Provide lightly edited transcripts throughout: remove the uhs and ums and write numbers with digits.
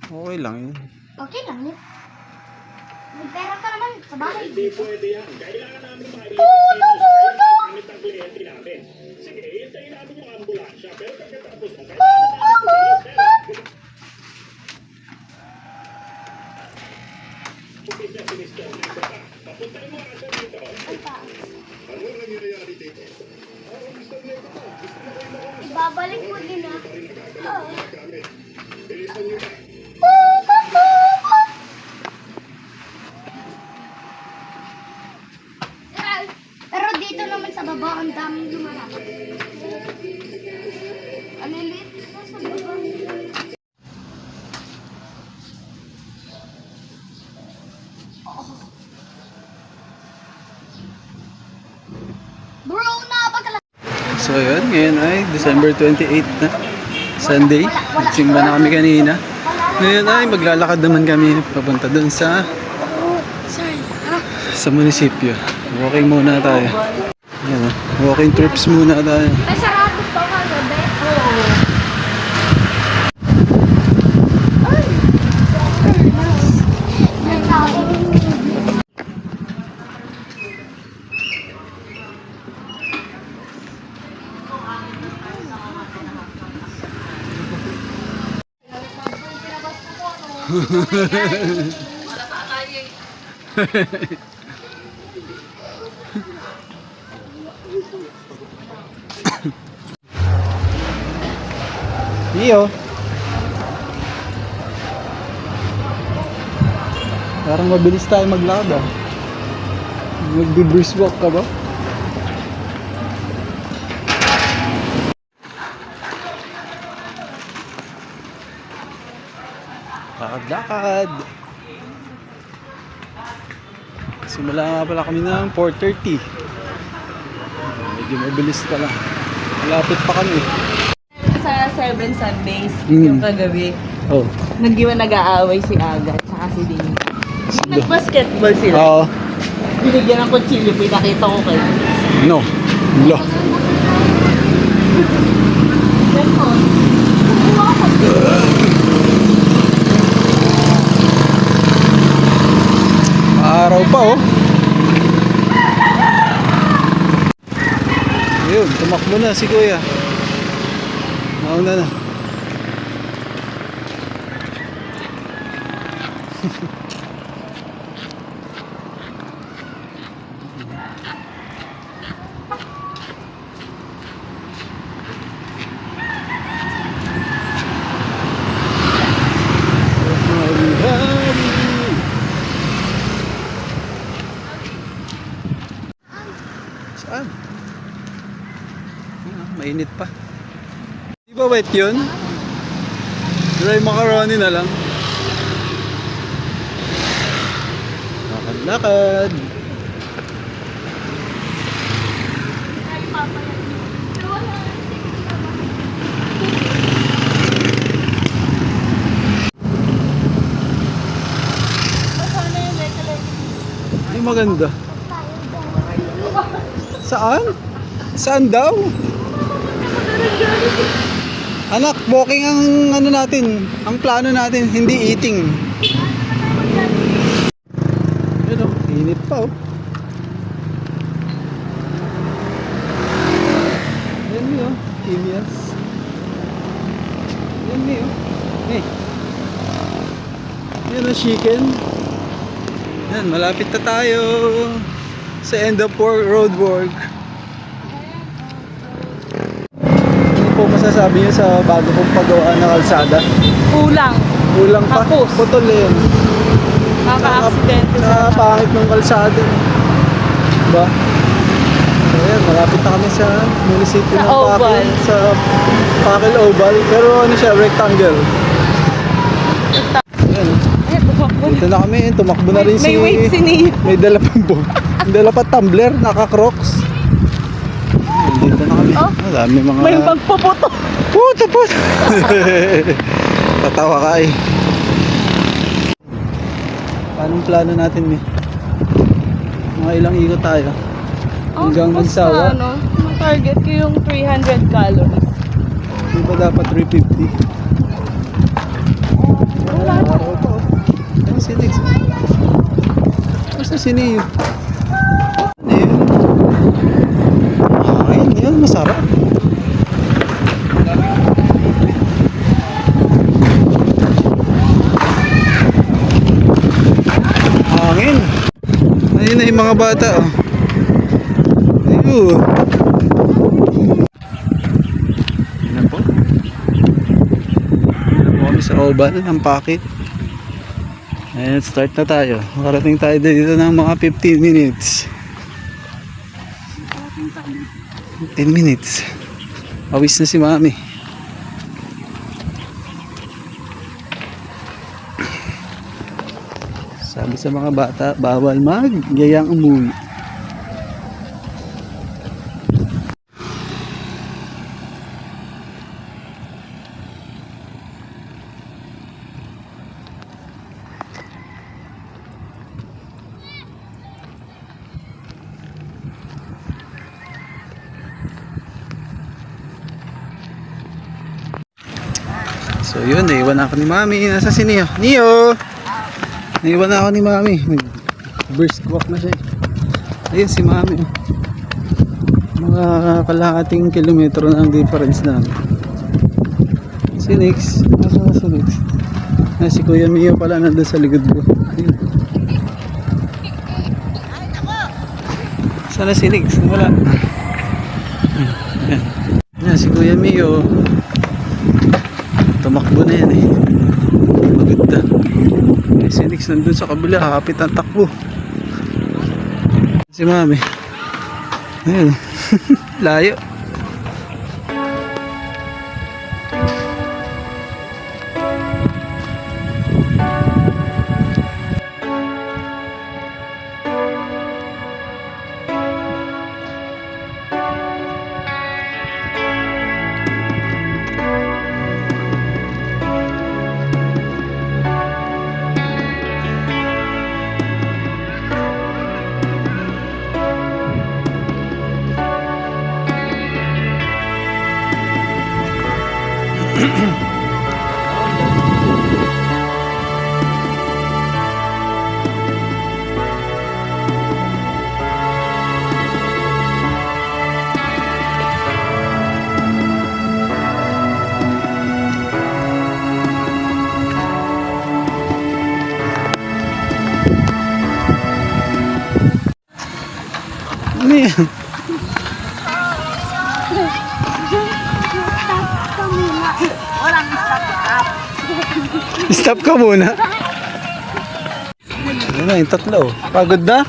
Okay lang yun. Okay lang yun. May pera ka naman sa bahay. Hindi pwede yan. Kailangan namin gamit ang kliyente namin. Sige, hintayin namin yung ambulansya. Pero pagkatapos na, kailangan namin Pupit na si Mr. Nasa pa. Papuntahin mo asa dito. Ay, taas. Ano ang nangyayari dito? Mr. Nasa pa. Gusto na kayo makakasya. Ibabalik mo din ah. Oo. Bilisan nyo na. Pero dito naman sa baba, ang daming lumalapit. Alilit na sa baba. Bro, napakala... So yun, ngayon ay December 28 na. Sunday. Simba na kami kanina. Ngayon ay maglalakad naman kami papunta dun sa munisipyo. Walking muna tayo. Ayan, walking trips muna tayo. Ay, sarado pa ka, gabi. Oo. Ay, tao. Iyo. Parang mabilis tayo maglakad ah. Magbe-brisk walk ka ba? Lakad-lakad. Simula nga pala kami ng 4:30. Medyo mabilis pa lang. Malapit pa kami. Sa 7 Sundays, Mm. yung kagabi, Oh. nag-aaway si Aga at saka si Dini. Nag-basketball sila. Oo. Binigyan ng kutsilyo, pinakita ko kayo. No. Lo. Araw pa oh. Ayun, tumakbo na si Kuya. Nauna na. Saan? Mainit pa. Di ba wet yun? Dry macaroni na lang. Lakad-lakad. Ay, maganda. Saan? Saan daw? Anak, walking ang ano natin, ang plano natin, hindi eating. Ayun oh, init pa oh. Ayan mo oh, Kimias. Ayan mo oh. Hey. Ayan oh, chicken. Ayan, malapit na tayo sa end of road work. Ano po masasabi niyo sa bago kong paggawa ng kalsada? Kulang. Kulang pa. Kapos. Putol eh. Nakaka-aksidente sa Nakapangit ng kalsada. Diba? So ayan, malapit na kami sa munisipyo Sa ng Pakil. Oval. Sa Pakil Oval. Pero ano siya, rectangle. Ayan. Ay, tumakbo. Dito na kami. Tumakbo na rin May weight si Nia. May dala pang may dala pa tumbler, naka-crocs. Ayan, dito na kami. Oh. Dami mga... May magpuputo. Puta po! Tatawa ka eh. Anong plano natin eh? Mga ilang ikot tayo? Hanggang basta magsawa? ano, target ko yung 300 calories. Di ba dapat 350? Wala si Neo. Ayun. Ayun, yun, masarap. Hangin. Ayun na yung mga bata. Oh. Ayun. Yan po. Yan po kami sa oval ng Pakit. Ayan, start na tayo. Makarating tayo dito ng mga 15 minutes. 10 minutes. Awis na si Mami. Sabi sa mga bata, bawal magyayang umuwi. So yun, naiwan ako ni Mami. Nasa si Neo? Neo! Naiwan ako ni Mami. Burst walk na siya. Ayun si Mami. Mga kalahating kilometro na ang difference namin. Si Nix. Nasaan na si Nix? Si Kuya Mio pala nandun sa likod ko. Ayun. Sana si Nix? Wala. Yan si Kuya Mio. Tumakbo na yan eh. Maganda. Si Nix nandun sa kabila, hapit ang takbo. Si Mami. Ayun. Layo. Ano yan? Stop ka muna. Ano na yung tatlo? Pagod na?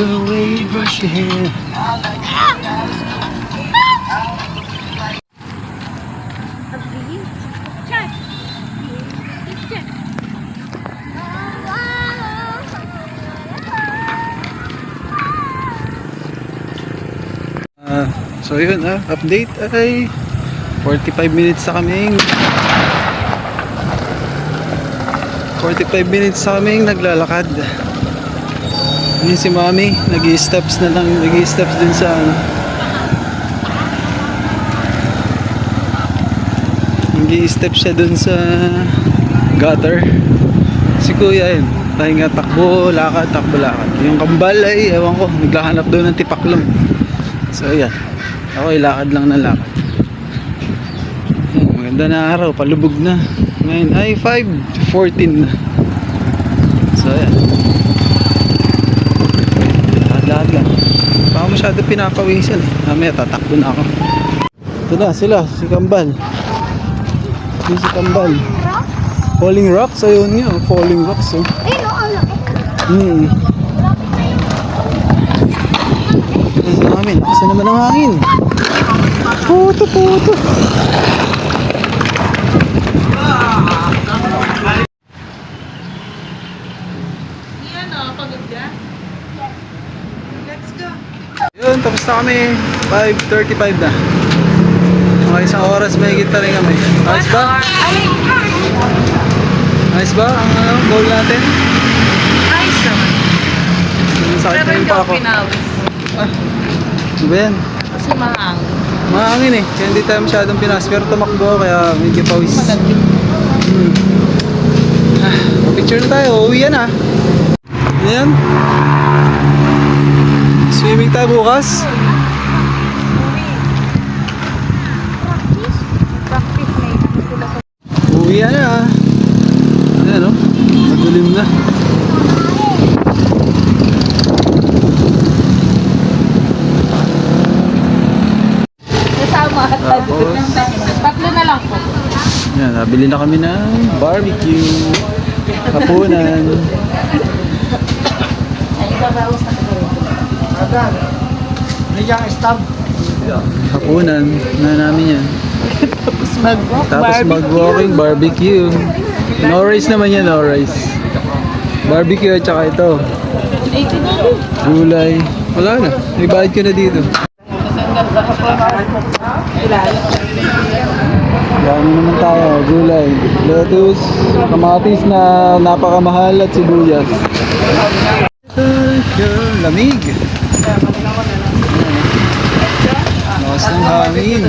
The way you brush your hair. So yun update ay 45 minutes na kaming 45 minutes na kaming naglalakad. Yun si Mami nag-i-steps na lang, nag-i-steps din sa nag-i-steps siya dun sa gutter. Si Kuya yun pahinga, takbo, lakad, takbo, lakad. Yung kambal ay ewan ko, naglahanap doon ng tipaklong. So yan, ako ilakad lang na lakad. Maganda na araw, palubog na. Ngayon ay 5:14 na. So yan, lakad lang. Baka masyado pinapawisan eh. Mamaya tatakbo na ako. Ito na sila, si Kambal. Ito si Kambal. Falling rocks, ayun nga, falling rocks oh. Ayun o, ang laki. Kasi namin, kasi naman ang hangin. Puto, puto. Yan o, pagod ka? Let's go. Yun, tapos na kami. 5:35 na. Mga isang oras may higit na rin kami. Ayos ba? Ayos ba ang goal natin? Ayos naman. Sakit Pero na yung hindi ako pako. pinawis. Ano ba yan? Kasi mahangin. Mahangin eh. Kaya hindi tayo masyadong pinas. Pero tumakbo kaya medyo pawis. Maganda. Picture na tayo. Uwi yan ah. Ayan. Swimming tayo bukas. Practice na yun. Uwi yan ah. Ayan oh. Madulim na. Kasama at Tapos, tatlo na lang po. yan, nabili na kami ng barbecue. Hapunan. Ay, ibabawas na ko. Hapunan na namin yan. Tapos mag-walk, Tapos mag-walking barbecue. No rice naman yan, no rice. Barbecue at saka ito. 80 na. Gulay. Wala na. May bayad ko na dito. Dami naman tayo. Gulay. Lettuce. Kamatis na napakamahal at sibuyas. Lamig. Lakas ng hangin.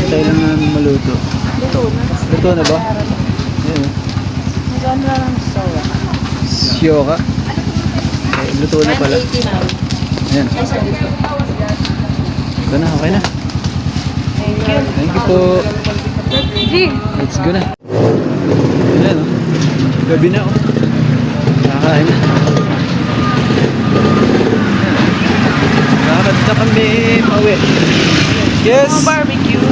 Tayo lang namin maluto. Luto na ba? Ayan. Maganda lang sawa. Syoka. Okay, luto na pala. 180 na. Ayan. Ay, sorry. Ito na, okay na. Thank you po. Let's go na. Ayan oh. Gabi na oh. Kakain na. Lakad na kami. Mawi. Yes. Barbecue.